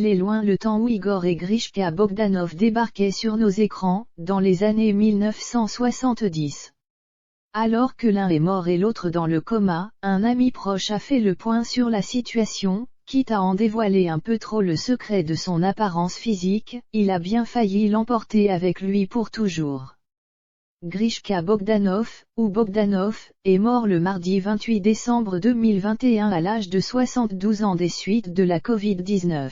il est loin le temps où Igor et Grishka Bogdanov débarquaient sur nos écrans, dans les années 1970. Alors que l'un est mort et l'autre dans le coma, un ami proche a fait le point sur la situation, quitte à en dévoiler un peu trop le secret de son apparence physique, il a bien failli l'emporter avec lui pour toujours. Grishka Bogdanov, ou Bogdanov, est mort le mardi 28 décembre 2021 à l'âge de 72 ans des suites de la Covid-19.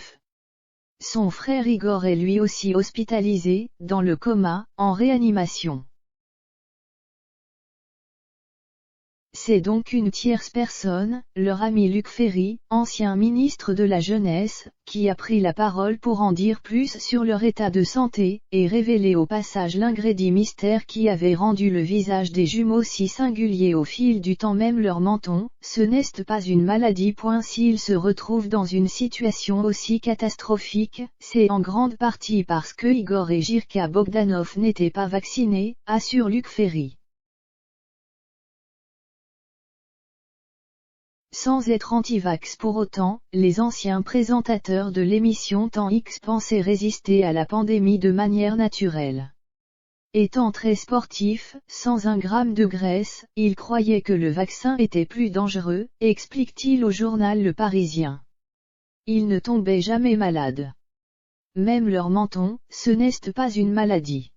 Son frère Igor est lui aussi hospitalisé, dans le coma, en réanimation. C'est donc une tierce personne, leur ami Luc Ferry, ancien ministre de la Jeunesse, qui a pris la parole pour en dire plus sur leur état de santé, et révéler au passage l'ingrédient mystère qui avait rendu le visage des jumeaux si singulier au fil du temps. Même leur menton, ce n'est pas une maladie. S'ils se retrouvent dans une situation aussi catastrophique, c'est en grande partie parce que Igor et Jirka Bogdanov n'étaient pas vaccinés, assure Luc Ferry. Sans être anti-vax pour autant, les anciens présentateurs de l'émission Temps X pensaient résister à la pandémie de manière naturelle. Étant très sportifs, sans un gramme de graisse, ils croyaient que le vaccin était plus dangereux, explique-t-il au journal Le Parisien. Ils ne tombaient jamais malades. Même leur menton, ce n'est pas une maladie.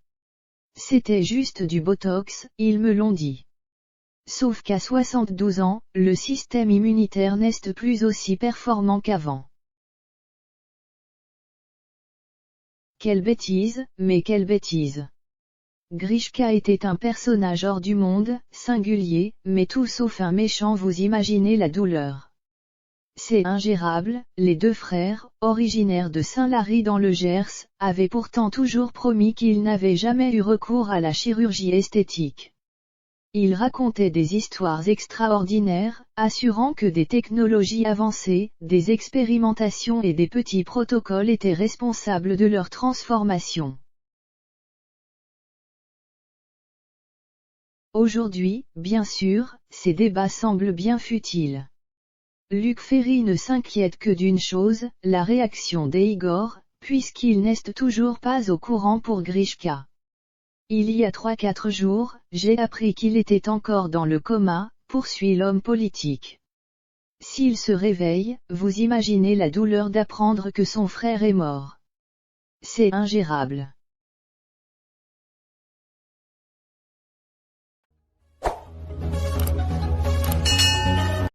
C'était juste du botox, ils me l'ont dit. Sauf qu'à 72 ans, le système immunitaire n'est plus aussi performant qu'avant. Quelle bêtise, mais quelle bêtise. Grishka était un personnage hors du monde, singulier, mais tout sauf un méchant. Vous imaginez la douleur. C'est ingérable. Les deux frères, originaires de Saint-Lary dans le Gers, avaient pourtant toujours promis qu'ils n'avaient jamais eu recours à la chirurgie esthétique. Ils racontaient des histoires extraordinaires, assurant que des technologies avancées, des expérimentations et des petits protocoles étaient responsables de leur transformation. Aujourd'hui, bien sûr, ces débats semblent bien futiles. Luc Ferry ne s'inquiète que d'une chose, la réaction d'Igor, puisqu'il n'est toujours pas au courant pour Grishka. Il y a 3-4 jours, j'ai appris qu'il était encore dans le coma, poursuit l'homme politique. S'il se réveille, vous imaginez la douleur d'apprendre que son frère est mort. C'est ingérable.